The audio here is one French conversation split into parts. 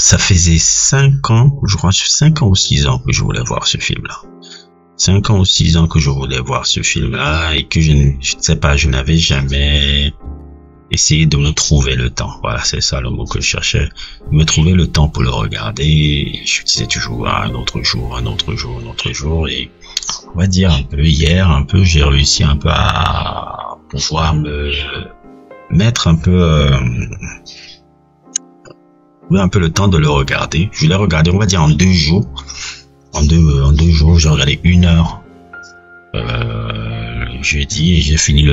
ça faisait 5 ans, je crois 5 ans ou 6 ans que je voulais voir ce film-là. 5 ans ou 6 ans que je voulais voir ce film-là et que je ne sais pas, je n'avais jamais essayé de me trouver le temps. Voilà, c'est ça le mot que je cherchais. Me trouver le temps pour le regarder. Je disais toujours un autre jour, un autre jour, un autre jour. Et on va dire un peu hier, un peu, j'ai réussi un peu à pouvoir me mettre un peu le temps de le regarder. Je l'ai regardé, on va dire en 2 jours. En deux jours, j'ai regardé 1 heure le jeudi et j'ai fini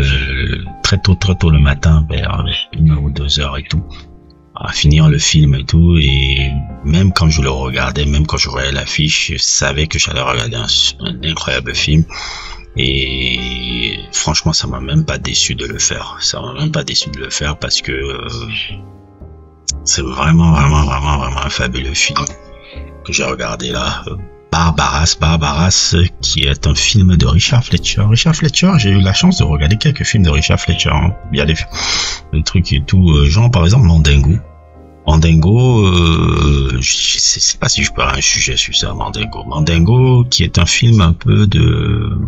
très tôt le matin, vers 1 ou 2 heures et tout, à finir le film et tout. Et même quand je le regardais, même quand je voyais l'affiche, je savais que j'allais regarder un incroyable film. Et franchement, ça m'a même pas déçu de le faire. Ça m'a même pas déçu de le faire parce que c'est vraiment un fabuleux film que j'ai regardé là. Barbaras, qui est un film de Richard Fletcher. Richard Fletcher, j'ai eu la chance de regarder quelques films de Richard Fletcher. Hein. Il y a des trucs et tout, genre par exemple Mandingo. Je sais pas si je peux avoir un sujet sur ça, Mandingo. Mandingo, qui est un film un peu de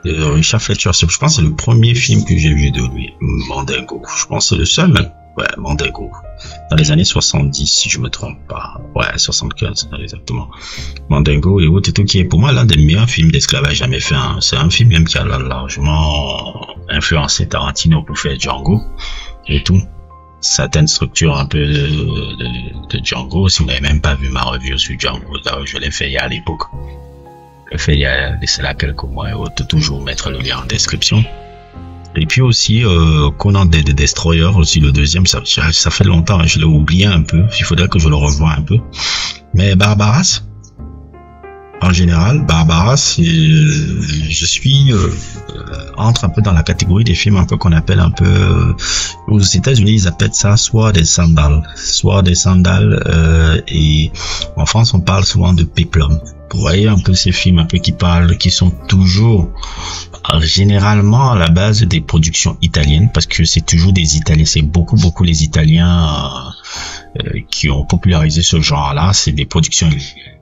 Richard Fletcher. Je pense que c'est le premier film que j'ai vu de lui, Mandingo. Je pense que c'est le seul même. Ouais, Mandingo. Dans les années 70, si je me trompe pas. Ouais, 75, exactement. Mandingo et autres et tout, qui est pour moi l'un des meilleurs films d'esclavage jamais fait. Hein. C'est un film même qui a largement influencé Tarantino pour faire Django et tout. Certaines structures un peu de Django. Si vous n'avez même pas vu ma review sur Django, je l'ai fait il y a à l'époque. Je l'ai fait il y a quelques mois et autres. Toujours mettre le lien en description. Et puis aussi Conan the Destroyer, aussi le deuxième, ça fait longtemps, hein, je l'ai oublié un peu, il faudrait que je le revoie un peu. Mais Barbaras, en général, Barbaras, je suis entre un peu dans la catégorie des films un peu qu'on appelle un peu aux États-Unis ils appellent ça Sword and Sandal, et en France on parle souvent de Peplum. Vous voyez un peu ces films un peu qui sont toujours généralement à la base des productions italiennes, parce que c'est toujours des Italiens, c'est beaucoup les Italiens qui ont popularisé ce genre-là. C'est des productions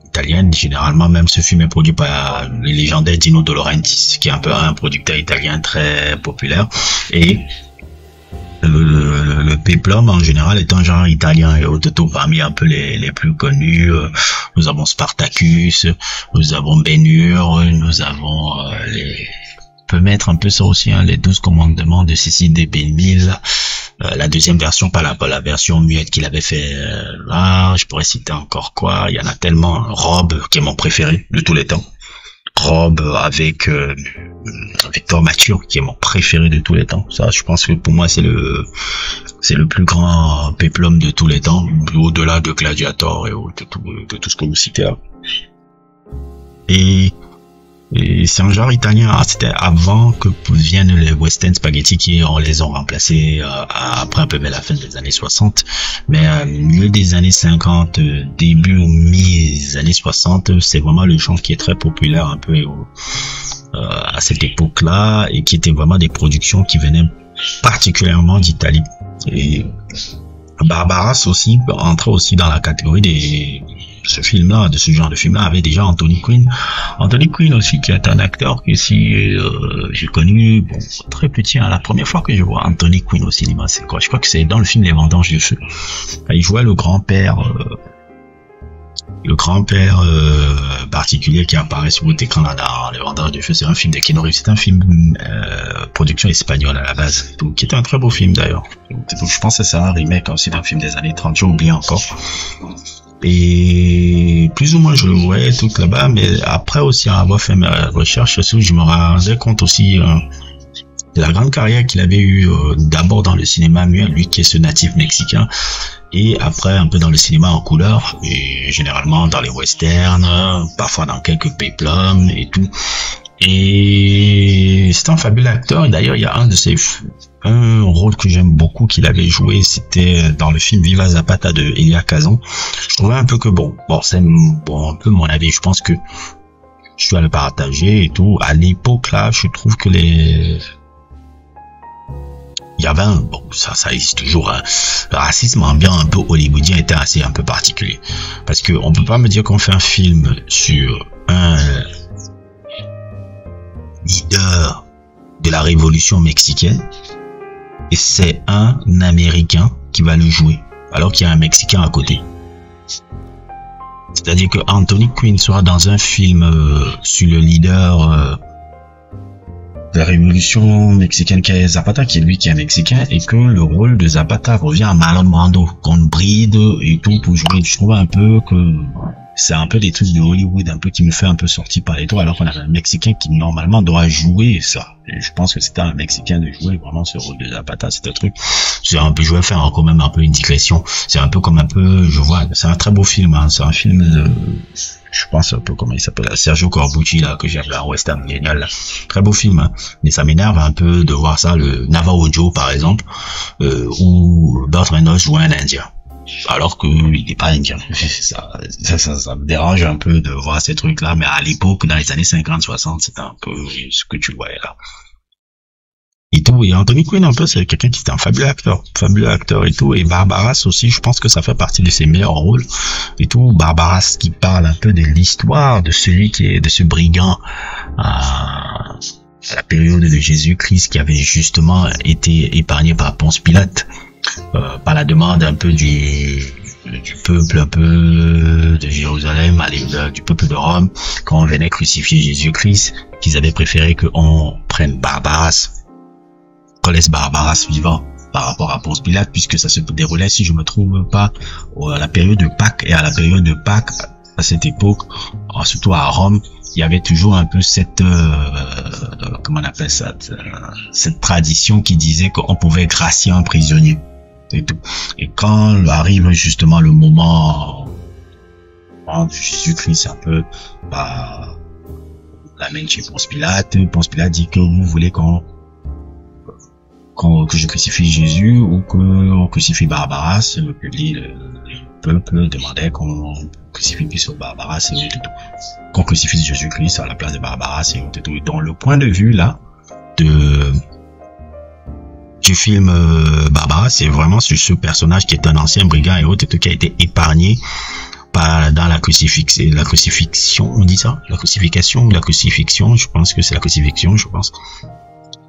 italiennes. Généralement, même ce film est produit par le légendaire Dino De Laurentiis, qui est un peu un producteur italien très populaire. Et le Peplum en général est un genre italien et auto parmi un peu les plus connus. Nous avons Spartacus, nous avons Ben-Hur, nous avons on peut mettre un peu ça aussi, hein, les 12 commandements de Cécile de Belleville, la deuxième version, pas la version muette qu'il avait fait là. Je pourrais citer encore quoi, il y en a tellement. Rob, qui est mon préféré de tous les temps. Rob avec Victor Mature, qui est mon préféré de tous les temps. Ça, je pense que pour moi c'est le plus grand péplum de tous les temps, au-delà de Gladiator et de tout ce que vous citez là. Et c'est un genre italien. C'était avant que viennent les western spaghetti qui les ont remplacés après un peu vers la fin des années 60. Mais milieu des années 50, début ou mi-années 60, c'est vraiment le genre qui est très populaire un peu à cette époque-là, et qui étaient vraiment des productions qui venaient particulièrement d'Italie. Et Barbaras aussi entrait aussi dans la catégorie de ce genre de film-là, avait déjà Anthony Quinn aussi, qui est un acteur que j'ai connu très petit. Hein, la première fois que je vois Anthony Quinn au cinéma, c'est quoi? Je crois que c'est dans le film Les Vendanges du Feu. Il jouait le grand-père particulier qui apparaît sur votre écran là dans Les Vendanges du Feu. C'est un film de Keanu Reeves, c'est un film production espagnole à la base, qui était un très beau film d'ailleurs. Je pense que c'est un remake aussi d'un film des années 30, j'ai oublié encore. Et plus ou moins je le voyais tout là-bas, mais après aussi avoir fait mes recherches, je me rendais compte aussi de la grande carrière qu'il avait eu d'abord dans le cinéma muet, lui qui est ce natif mexicain, et après un peu dans le cinéma en couleur, et généralement dans les westerns, parfois dans quelques péplums et tout. Et c'est un fabuleux acteur. Et d'ailleurs, il y a un rôle que j'aime beaucoup qu'il avait joué, c'était dans le film Viva Zapata de Elia Kazan. Je trouvais un peu que c'est un peu mon avis. Je pense que je dois le partager et tout. À l'époque là, je trouve que il il y avait bon, ça existe toujours, hein. Le racisme ambiant un peu hollywoodien était assez un peu particulier. Parce que on peut pas me dire qu'on fait un film sur un leader de la révolution mexicaine et c'est un Américain qui va le jouer, alors qu'il y a un Mexicain à côté. C'est-à-dire que Anthony Quinn soit dans un film sur le leader de la révolution mexicaine qui est Zapata, qui est lui qui est mexicain, et que le rôle de Zapata revient à Marlon Brando, qu'on bride et tout pour jouer. Je trouve un peu que c'est un peu des trucs de Hollywood, un peu qui me fait un peu sortir par les toits, alors qu'on a un Mexicain qui normalement doit jouer ça. Et je pense que c'était un Mexicain de jouer vraiment ce rôle de Zapata, c'est un truc. C'est un peu, je vais faire quand même un peu une digression. C'est un peu comme un peu, je vois, c'est un très beau film, hein. C'est un film de, je pense un peu comment il s'appelle, Sergio Corbucci, là, que j'ai là, Western génial, là. Très beau film, hein. Mais ça m'énerve un peu de voir ça, le Navajo Joe, par exemple, où Burt Reynolds joue un Indien. Alors que il n'est pas indien. Ça me dérange un peu de voir ces trucs-là, mais à l'époque, dans les années 50, 60, c'était un peu ce que tu voyais là. Et tout, et Anthony Quinn, un peu, c'est quelqu'un qui était un fabuleux acteur et tout, et Barbaras aussi, je pense que ça fait partie de ses meilleurs rôles, et tout, Barbaras qui parle un peu de l'histoire de celui qui est, de ce brigand, à la période de Jésus-Christ, qui avait justement été épargné par Ponce Pilate, par la demande un peu du peuple un peu de Jérusalem, du peuple de Rome, quand on venait crucifier Jésus-Christ, qu'ils avaient préféré qu'on prenne Barbaras, qu'on laisse Barbaras vivant par rapport à Ponce Pilate, puisque ça se déroulait, si je me trouve pas, à la période de Pâques, et à la période de Pâques, à cette époque, surtout à Rome, il y avait toujours un peu cette comment on appelle ça, cette tradition qui disait qu'on pouvait gracier un prisonnier et tout. Et quand arrive justement le moment de Jésus-Christ, un peu l'amène chez Ponce Pilate dit que vous voulez que je crucifie Jésus ou qu'on crucifie Barbaras. Le peuple demandait qu'on crucifie plus Barbaras et tout, qu'on crucifie Jésus-Christ à la place de Barbaras et tout. Donc le point de vue là du film Barbaras, c'est vraiment sur ce personnage qui est un ancien brigand et autres, qui a été épargné dans la crucifixion, on dit ça, la crucifixion, je pense que c'est la crucifixion, je pense.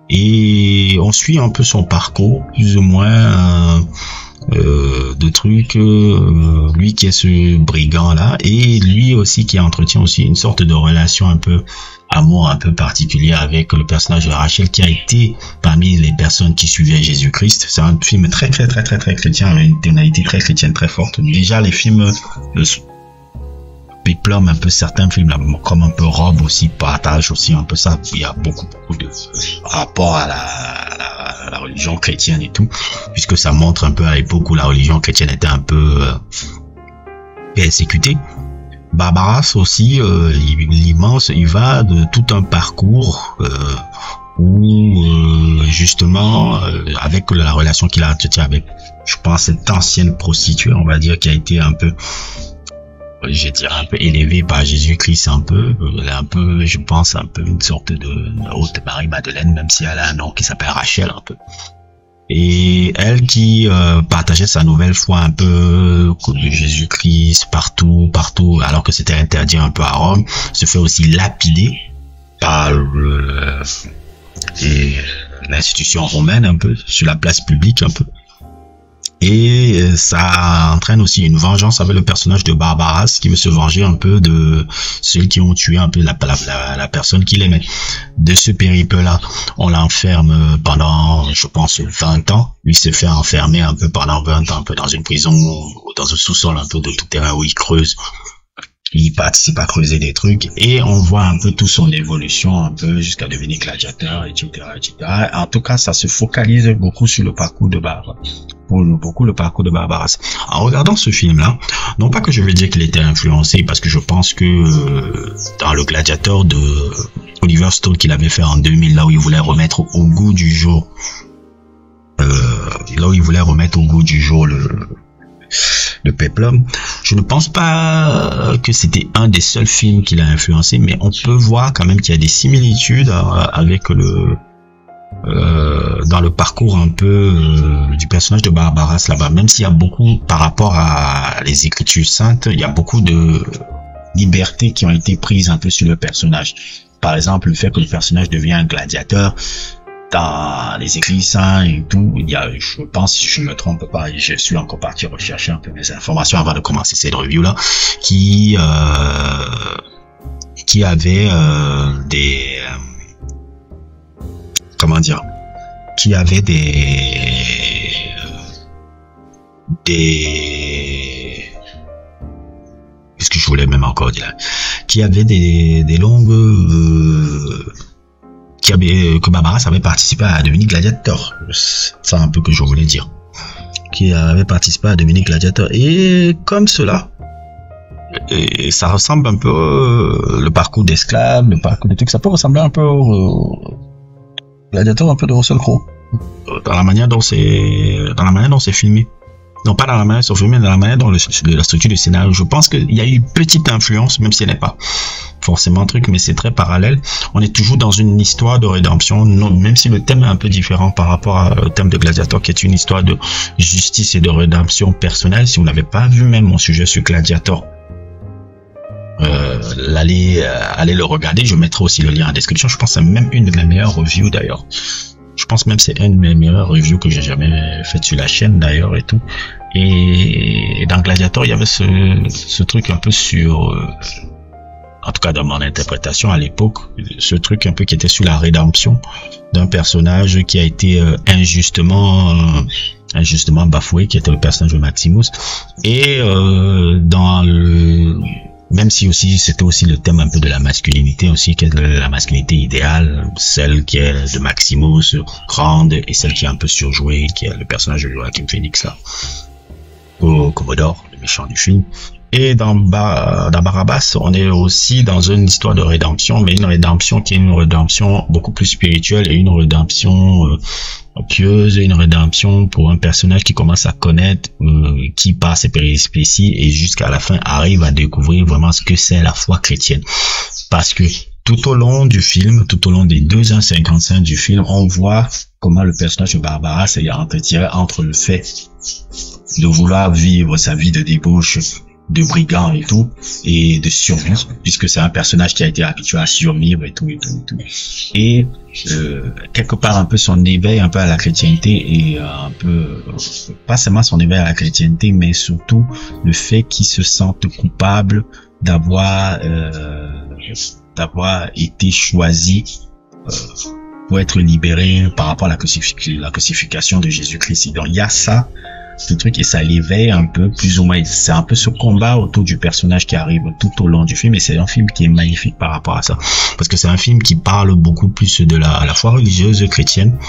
Et on suit un peu son parcours, plus ou moins, de trucs, lui qui est ce brigand là, et lui aussi qui entretient aussi une sorte de relation un peu amour un peu particulier avec le personnage de Rachel, qui a été parmi les personnes qui suivaient Jésus-Christ. C'est un film très chrétien, avec une tonalité très chrétienne très forte. Déjà les films Péplum, un peu certains films là, comme un peu Rob aussi partage aussi un peu ça. Il y a beaucoup de rapport à la religion chrétienne et tout, puisque ça montre un peu à l'époque où la religion chrétienne était un peu persécutée. Barbaras aussi, il va de tout un parcours où justement avec la relation qu'il a entretenu avec, je pense, cette ancienne prostituée, on va dire, qui a été un peu, je dirais, un peu élevée par Jésus-Christ, un peu, je pense, un peu une sorte de haute Marie-Madeleine, même si elle a un nom qui s'appelle Rachel, un peu. Et elle qui partageait sa nouvelle foi un peu de Jésus-Christ partout, alors que c'était interdit un peu à Rome, se fait aussi lapider par l'institution romaine un peu, sur la place publique un peu. Et ça entraîne aussi une vengeance avec le personnage de Barbaras qui veut se venger un peu de ceux qui ont tué un peu la personne qu'il aimait. De ce périple-là, on l'enferme pendant, je pense, 20 ans. Lui se fait enfermer un peu pendant 20 ans, un peu dans une prison, ou dans un sous-sol un peu de tout terrain où il creuse. Il participe à creuser des trucs et on voit un peu toute son évolution un peu jusqu'à devenir gladiateur, etc., etc. En tout cas, ça se focalise beaucoup sur le parcours de Barbaras. En regardant ce film-là, non pas que je veux dire qu'il était influencé, parce que je pense que dans le gladiateur de Oliver Stone qu'il avait fait en 2000, là où il voulait remettre au goût du jour, le péplum, je ne pense pas que c'était un des seuls films qu'il a influencé, mais on peut voir quand même qu'il y a des similitudes avec dans le parcours un peu du personnage de Barbaras là-bas, même s'il y a beaucoup par rapport à les Écritures saintes, il y a beaucoup de libertés qui ont été prises un peu sur le personnage. Par exemple, le fait que le personnage devient un gladiateur dans les écrits saints et tout, il y a, je pense, si je ne me trompe pas, et je suis encore parti rechercher un peu mes informations avant de commencer cette review là, qui avait des comment dire, qui avait des qu'est-ce que je voulais même encore dire, qui avait des longues que Barbaras avait participé à devenir gladiateur. C'est ça un peu que je voulais dire, qui avait participé à devenir gladiateur, et comme cela, et ça ressemble un peu le parcours d'esclave, le parcours de trucs, ça peut ressembler un peu au gladiateur, un peu de Russell Crowe, dans la manière dont c'est filmé. Non, pas dans la manière dont c'est filmé, mais dans la manière dont la structure du scénario. Je pense qu'il y a eu une petite influence, même si elle n'est pas forcément un truc, mais c'est très parallèle. On est toujours dans une histoire de rédemption, non, même si le thème est un peu différent par rapport au thème de Gladiator, qui est une histoire de justice et de rédemption personnelle. Si vous n'avez pas vu même mon sujet sur Gladiator, allez le regarder. Je mettrai aussi le lien en description. Je pense que c'est même une de mes meilleures reviews d'ailleurs. Je pense même que c'est une de mes meilleures reviews que j'ai jamais faites sur la chaîne d'ailleurs et tout. Et dans Gladiator, il y avait ce truc un peu sur, en tout cas dans mon interprétation à l'époque, ce truc un peu qui était sur la rédemption d'un personnage qui a été injustement bafoué, qui était le personnage de Maximus. Et même si aussi c'était aussi le thème un peu de la masculinité aussi, qui est la masculinité idéale, celle qui est de Maximus, grande, et celle qui est un peu surjouée, qui est le personnage de Joaquin Phoenix là, au Commodore, le méchant du film. Et dans Barabbas, on est aussi dans une histoire de rédemption, mais une rédemption qui est une rédemption beaucoup plus spirituelle, et une rédemption pieuse, une rédemption pour un personnage qui commence à connaître, qui par ses péripéties et jusqu'à la fin arrive à découvrir vraiment ce que c'est la foi chrétienne. Parce que tout au long du film, tout au long des 2h55 du film, on voit comment le personnage de Barbaras est retiré entre le fait de vouloir vivre sa vie de débauche, de brigand et tout, et de survie, puisque c'est un personnage qui a été habitué à survivre et tout. Et quelque part un peu son éveil un peu à la chrétienté, et un peu, pas seulement son éveil à la chrétienté, mais surtout le fait qu'il se sente coupable d'avoir été choisi pour être libéré par rapport à la crucifixion de Jésus-Christ. Donc il y a ça, ce truc, et ça l'éveille un peu, plus ou moins. C'est un peu ce combat autour du personnage qui arrive tout au long du film, et c'est un film qui est magnifique par rapport à ça, parce que c'est un film qui parle beaucoup plus de la foi religieuse chrétienne,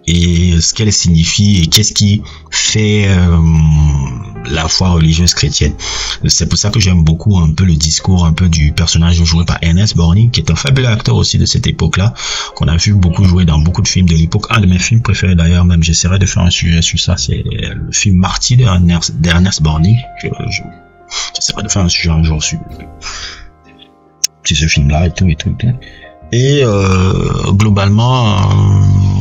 et ce qu'elle signifie, et qu'est-ce qui fait la foi religieuse chrétienne. C'est pour ça que j'aime beaucoup un peu le discours un peu du personnage joué par Ernest Borgnine, qui est un fabuleux acteur aussi de cette époque-là, qu'on a vu beaucoup jouer dans beaucoup de films de l'époque. Un de mes films préférés d'ailleurs, même j'essaierai de faire un sujet sur ça, c'est le film Marty d'Ernest Borgnine. J'essaierai de faire un sujet un jour sur ce film-là et tout. Et globalement,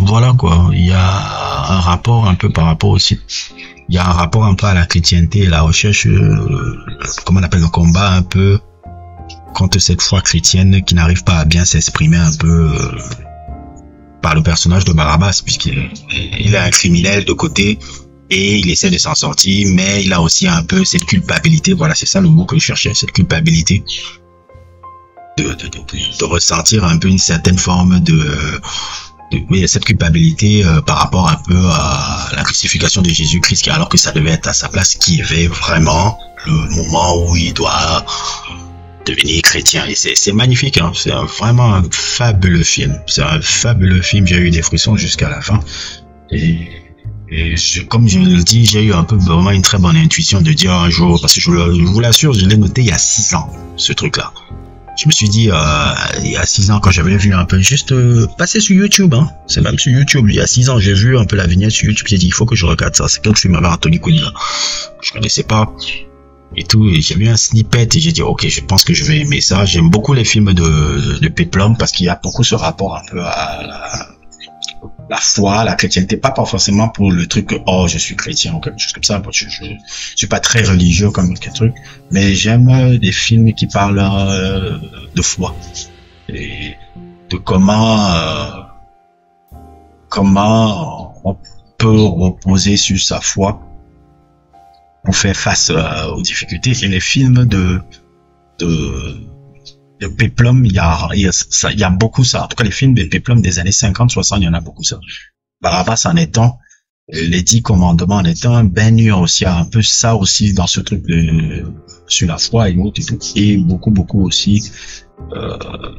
voilà quoi, il y a un rapport un peu par rapport aussi, il y a un rapport un peu à la chrétienté et la recherche, comment on appelle, le combat un peu contre cette foi chrétienne qui n'arrive pas à bien s'exprimer un peu par le personnage de Barabbas, puisqu'il est un criminel de côté et il essaie de s'en sortir, mais il a aussi un peu cette culpabilité, voilà, c'est ça le mot que je cherchais, cette culpabilité. De ressentir un peu une certaine forme oui, cette culpabilité par rapport un peu à la crucifixion de Jésus-Christ, alors que ça devait être à sa place, qui avait vraiment le moment où il doit devenir chrétien. Et c'est magnifique, hein. C'est vraiment un fabuleux film. C'est un fabuleux film. J'ai eu des frissons jusqu'à la fin. Et comme je le dis, j'ai eu un peu vraiment une très bonne intuition de dire un jour, parce que je vous l'assure, je l'ai noté il y a 6 ans, ce truc-là. Je me suis dit, il y a 6 ans, quand j'avais vu un peu, juste passer sur YouTube, hein. C'est même sur YouTube. Il y a 6 ans, j'ai vu un peu la vignette sur YouTube. J'ai dit, il faut que je regarde ça. C'est quel film avec Anthony Quinn, là. Je connaissais pas. Et tout. Et j'ai vu un snippet et j'ai dit, ok, je pense que je vais aimer ça. J'aime beaucoup les films de Peplum, parce qu'il y a beaucoup ce rapport un peu à la foi, la chrétienté, pas forcément pour le truc oh je suis chrétien ou quelque chose comme ça, parce que je suis pas très religieux comme quel truc, mais j'aime des films qui parlent de foi et de comment on peut reposer sur sa foi pour faire face aux difficultés. Et les films de Péplum, il y a beaucoup ça. En tout cas, les films de Péplum des années 50, 60, il y en a beaucoup ça. Barabbas en étant, les 10 commandements en étant, Ben Hur aussi, il y a un peu ça aussi dans ce truc sur la foi et autres et tout. Et beaucoup aussi,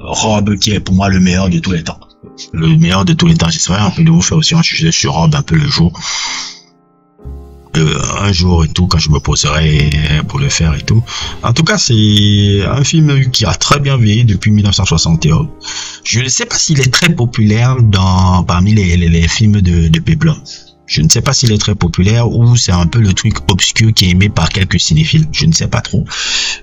Rob, qui est pour moi le meilleur de tous les temps. Le meilleur de tous les temps. J'essaierai un peu de vous faire aussi un sujet sur Rob un peu le jour. Un jour et tout, quand je me poserai pour le faire et tout. En tout cas, c'est un film qui a très bien vieilli depuis 1961. Je ne sais pas s'il est très populaire parmi les films de Péplum. Je ne sais pas s'il est très populaire ou c'est un peu le truc obscur qui est aimé par quelques cinéphiles. Je ne sais pas trop.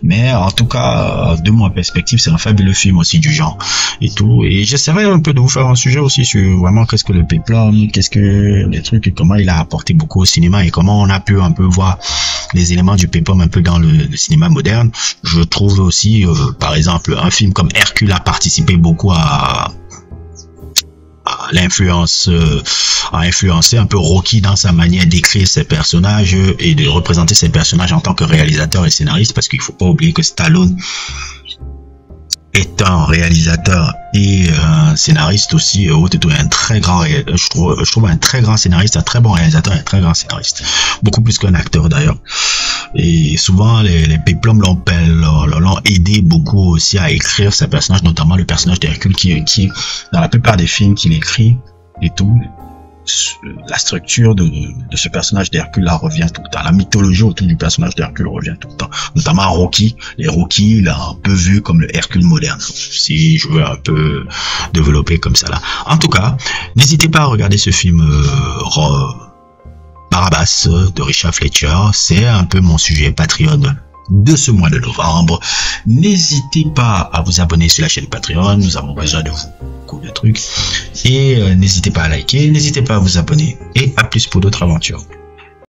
Mais en tout cas, de mon perspective, c'est un fabuleux film aussi du genre et tout. Et j'essaierai un peu de vous faire un sujet aussi sur vraiment qu'est-ce que le Péplum, qu'est-ce que les trucs et comment il a apporté beaucoup au cinéma et comment on a pu un peu voir les éléments du Péplum un peu dans le cinéma moderne. Je trouve aussi, par exemple, un film comme Hercule a participé beaucoup à l'influence, a influencé un peu Rocky dans sa manière d'écrire ses personnages et de représenter ses personnages en tant que réalisateur et scénariste, parce qu'il faut pas oublier que Stallone est un réalisateur et un scénariste aussi, un très grand, je trouve un très grand scénariste, un très bon réalisateur et un très grand scénariste, beaucoup plus qu'un acteur d'ailleurs. Et souvent les Péplum l'ont aidé beaucoup aussi à écrire ses personnages, notamment le personnage d'Hercule qui dans la plupart des films qu'il écrit et tout, la structure de ce personnage d'Hercule là revient tout le temps. La mythologie autour du personnage d'Hercule revient tout le temps. Notamment Rocky. Les Rocky, il a un peu vu comme le Hercule moderne. Si je veux un peu développer comme ça là. En tout cas, n'hésitez pas à regarder ce film Barabbas de Richard Fletcher. C'est un peu mon sujet Patreon de ce mois de novembre. N'hésitez pas à vous abonner sur la chaîne Patreon, nous avons besoin de vous, beaucoup de trucs, et n'hésitez pas à liker, n'hésitez pas à vous abonner, et à plus pour d'autres aventures.